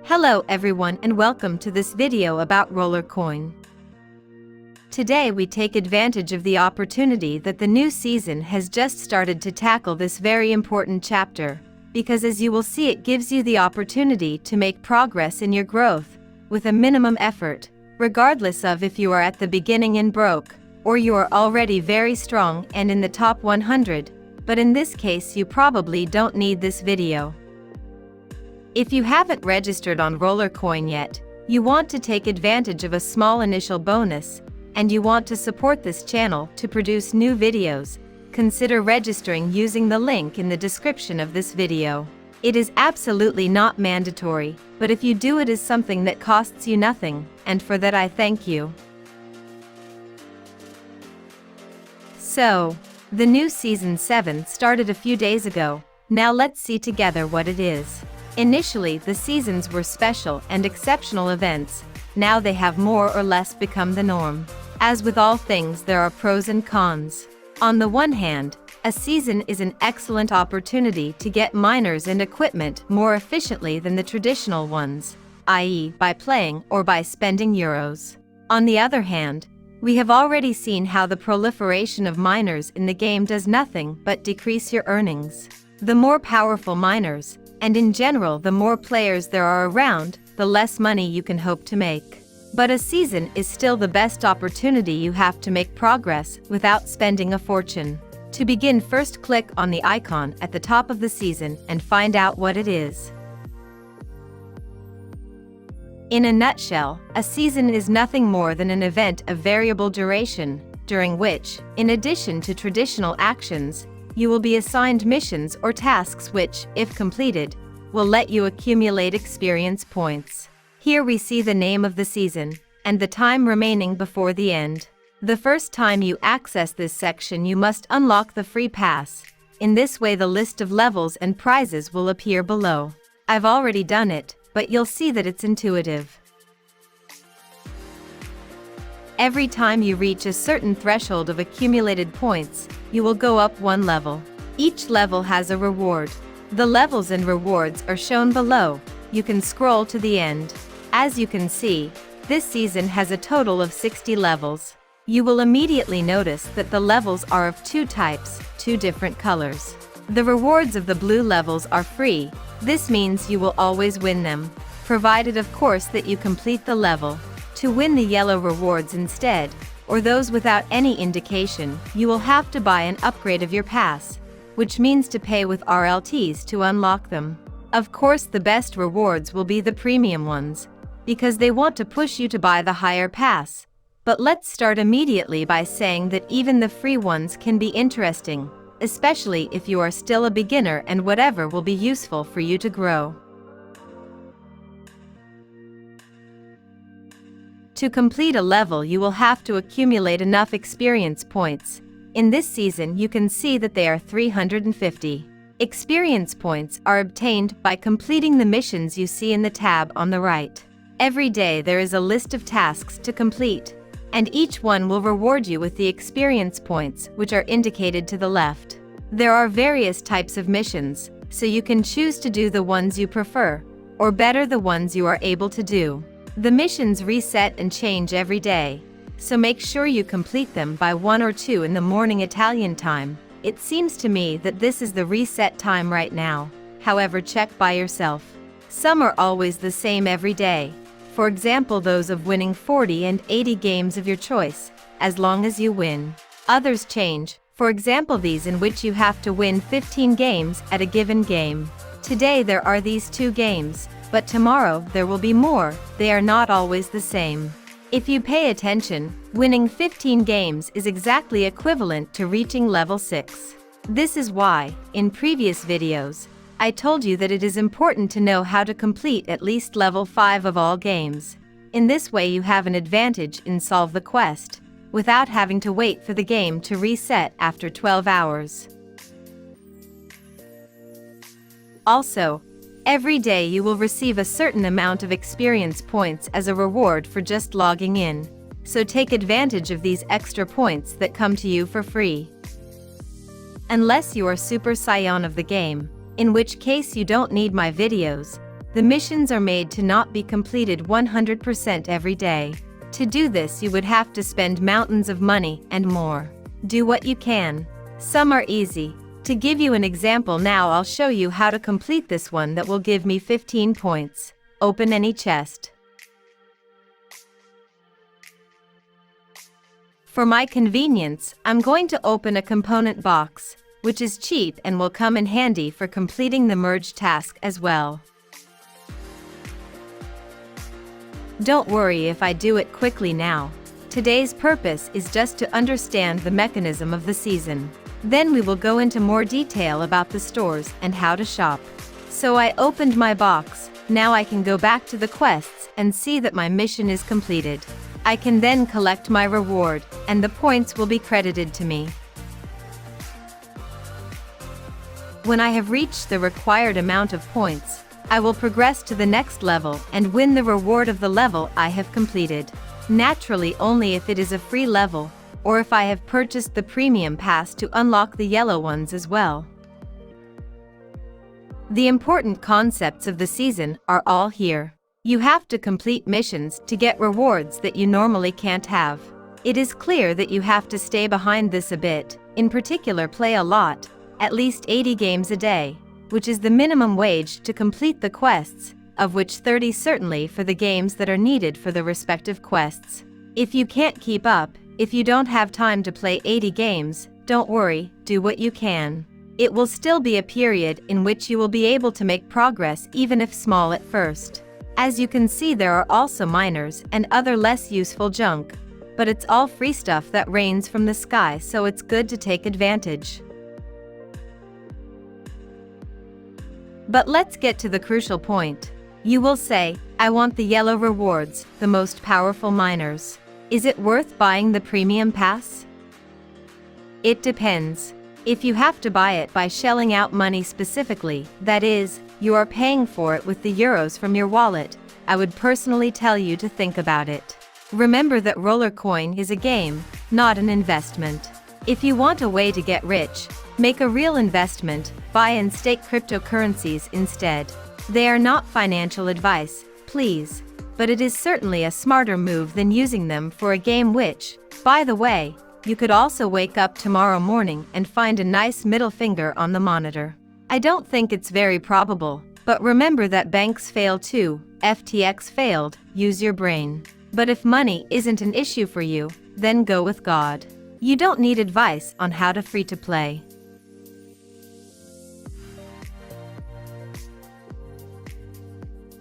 Hello everyone and welcome to this video about Rollercoin. Today we take advantage of the opportunity that the new season has just started to tackle this very important chapter, because as you will see it gives you the opportunity to make progress in your growth, with a minimum effort, regardless of if you are at the beginning and broke, or you are already very strong and in the top 100, but in this case you probably don't need this video. If you haven't registered on Rollercoin yet, you want to take advantage of a small initial bonus, and you want to support this channel to produce new videos, consider registering using the link in the description of this video. It is absolutely not mandatory, but if you do it is something that costs you nothing, and for that I thank you. So, the new Season 7 started a few days ago. Now let's see together what it is. Initially, the seasons were special and exceptional events. Now they have more or less become the norm. As with all things, there are pros and cons. On the one hand, a season is an excellent opportunity to get miners and equipment more efficiently than the traditional ones, i.e., by playing or by spending euros. On the other hand, we have already seen how the proliferation of miners in the game does nothing but decrease your earnings. The more powerful miners, and in general the more players there are around, the less money you can hope to make. But a season is still the best opportunity you have to make progress without spending a fortune. To begin, first click on the icon at the top of the season and find out what it is. In a nutshell, a season is nothing more than an event of variable duration, during which, in addition to traditional actions, you will be assigned missions or tasks which, if completed, will let you accumulate experience points. Here we see the name of the season, and the time remaining before the end. The first time you access this section you must unlock the free pass. In this way the list of levels and prizes will appear below. I've already done it, but you'll see that it's intuitive. Every time you reach a certain threshold of accumulated points, you will go up one level. Each level has a reward. The levels and rewards are shown below. You can scroll to the end. As you can see, this season has a total of 60 levels. You will immediately notice that the levels are of two types, two different colors. The rewards of the blue levels are free. This means you will always win them, provided of course that you complete the level. To win the yellow rewards instead, or those without any indication, you will have to buy an upgrade of your pass, which means to pay with RLTs to unlock them. Of course the best rewards will be the premium ones, because they want to push you to buy the higher pass. But let's start immediately by saying that even the free ones can be interesting, especially if you are still a beginner, and whatever will be useful for you to grow. To complete a level you will have to accumulate enough experience points. In this season you can see that they are 350. Experience points are obtained by completing the missions you see in the tab on the right. Every day there is a list of tasks to complete, and each one will reward you with the experience points which are indicated to the left. There are various types of missions, so you can choose to do the ones you prefer, or better the ones you are able to do. The missions reset and change every day, so make sure you complete them by 1 or 2 in the morning Italian time. It seems to me that this is the reset time right now, however check by yourself. Some are always the same every day, for example those of winning 40 and 80 games of your choice, as long as you win. Others change, for example these in which you have to win 15 games at a given game. Today there are these 2 games, but tomorrow there will be more. They are not always the same. If you pay attention, winning 15 games is exactly equivalent to reaching level 6. This is why, in previous videos, I told you that it is important to know how to complete at least level 5 of all games. In this way you have an advantage in solve the quest, without having to wait for the game to reset after 12 hours. Also, every day you will receive a certain amount of experience points as a reward for just logging in, so take advantage of these extra points that come to you for free. Unless you are Super Saiyan of the game, in which case you don't need my videos, The missions are made to not be completed 100% every day. To do this, you would have to spend mountains of money and more. Do what you can. Some are easy. To give you an example now, I'll show you how to complete this one that will give me 15 points. Open any chest. For my convenience, I'm going to open a component box, which is cheap and will come in handy for completing the merge task as well. Don't worry if I do it quickly now. Today's purpose is just to understand the mechanism of the season. Then we will go into more detail about the stores and how to shop. So I opened my box. Now I can go back to the quests and see that my mission is completed. I can then collect my reward, and the points will be credited to me. When I have reached the required amount of points, I will progress to the next level and win the reward of the level I have completed. Naturally, only if it is a free level, or if I have purchased the premium pass to unlock the yellow ones as well. The important concepts of the season are all here. You have to complete missions to get rewards that you normally can't have. It is clear that you have to stay behind this a bit, in particular play a lot, at least 80 games a day, which is the minimum wage to complete the quests, of which 30 certainly for the games that are needed for the respective quests. If you can't keep up, if you don't have time to play 80 games, don't worry, do what you can. It will still be a period in which you will be able to make progress even if small at first. As you can see, there are also miners and other less useful junk, but it's all free stuff that rains from the sky, so it's good to take advantage. But let's get to the crucial point. You will say, I want the yellow rewards, the most powerful miners. Is it worth buying the premium pass? It depends. If you have to buy it by shelling out money specifically, that is, you are paying for it with the euros from your wallet, I would personally tell you to think about it. Remember that Rollercoin is a game, not an investment. If you want a way to get rich, make a real investment, buy and stake cryptocurrencies instead. They are not financial advice, please, but it is certainly a smarter move than using them for a game which, by the way, you could also wake up tomorrow morning and find a nice middle finger on the monitor. I don't think it's very probable, but remember that banks fail too. FTX failed, use your brain. But if money isn't an issue for you, then go with God. You don't need advice on how to free to play.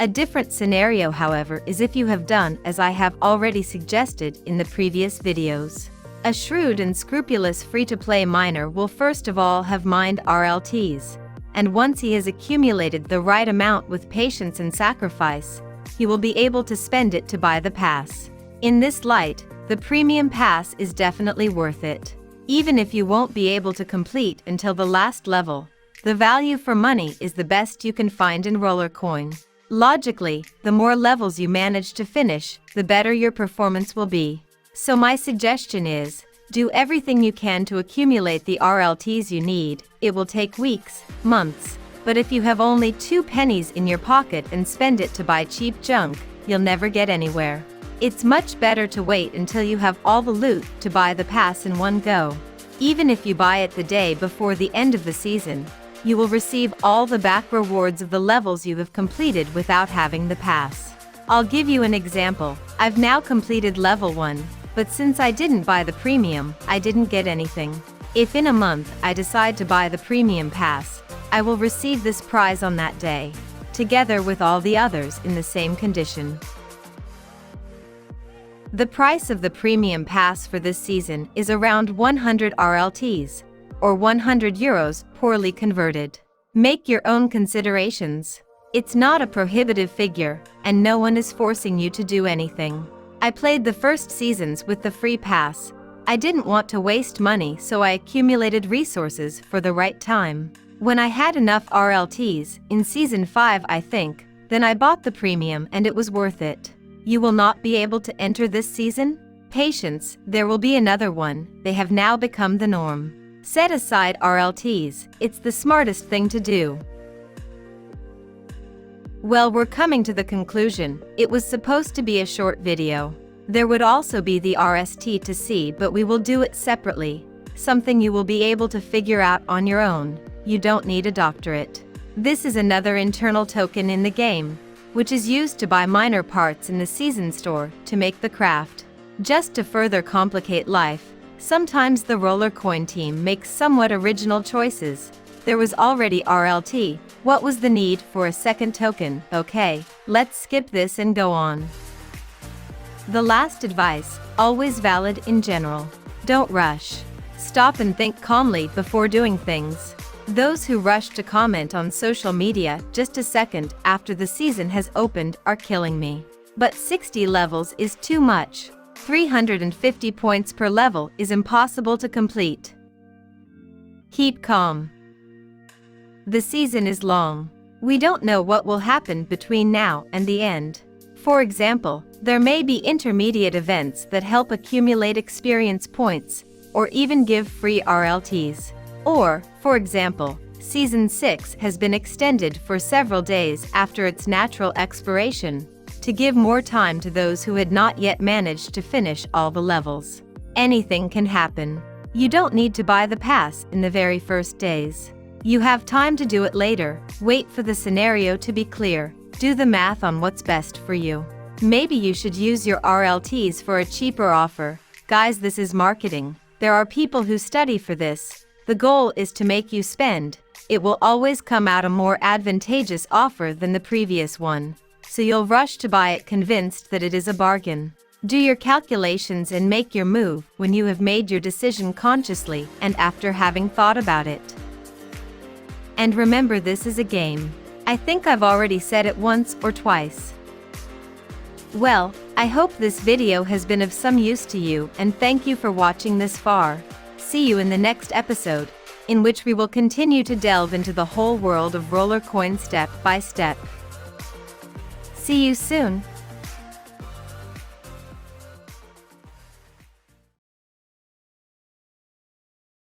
A different scenario, however, is if you have done as I have already suggested in the previous videos. A shrewd and scrupulous free-to-play miner will first of all have mined RLTs, and once he has accumulated the right amount with patience and sacrifice, he will be able to spend it to buy the pass. In this light, the premium pass is definitely worth it. Even if you won't be able to complete until the last level, the value for money is the best you can find in Rollercoin. Logically, the more levels you manage to finish, the better your performance will be. So my suggestion is, do everything you can to accumulate the RLTs you need. It will take weeks, months, but if you have only 2 pennies in your pocket and spend it to buy cheap junk, you'll never get anywhere. It's much better to wait until you have all the loot to buy the pass in one go. Even if you buy it the day before the end of the season, you will receive all the back rewards of the levels you have completed without having the pass. I'll give you an example. I've now completed level 1, but since I didn't buy the premium, I didn't get anything. If in a month I decide to buy the premium pass, I will receive this prize on that day, together with all the others in the same condition. The price of the premium pass for this season is around 100 RLTs, or 100 euros poorly converted. Make your own considerations. It's not a prohibitive figure, and no one is forcing you to do anything. I played the first seasons with the free pass. I didn't want to waste money, so I accumulated resources for the right time. When I had enough RLTs, in season 5 I think, then I bought the premium and it was worth it. You will not be able to enter this season? Patience, there will be another one. They have now become the norm. Set aside RLTs, it's the smartest thing to do. Well, we're coming to the conclusion. It was supposed to be a short video. There would also be the RST to see, but we will do it separately. Something you will be able to figure out on your own. You don't need a doctorate. This is another internal token in the game, which is used to buy minor parts in the season store to make the craft. Just to further complicate life, sometimes the Rollercoin team makes somewhat original choices. There was already RLT. What was the need for a second token? Okay, let's skip this and go on. The last advice, always valid in general. Don't rush. Stop and think calmly before doing things. Those who rush to comment on social media just a second after the season has opened are killing me. But 60 levels is too much. 350 points per level is impossible to complete. Keep calm. The season is long. We don't know what will happen between now and the end. For example, there may be intermediate events that help accumulate experience points, or even give free RLTs. Or, for example, Season 6 has been extended for several days after its natural expiration, to give more time to those who had not yet managed to finish all the levels. Anything can happen. You don't need to buy the pass in the very first days. You have time to do it later. Wait for the scenario to be clear. Do the math on what's best for you. Maybe you should use your RLTs for a cheaper offer. Guys, this is marketing. There are people who study for this. The goal is to make you spend. It will always come out a more advantageous offer than the previous one. So you'll rush to buy it convinced that it is a bargain. Do your calculations and make your move when you have made your decision consciously and after having thought about it. And remember, this is a game. I think I've already said it once or twice. Well, I hope this video has been of some use to you, and thank you for watching this far. See you in the next episode, in which we will continue to delve into the whole world of Rollercoin step by step. See you soon.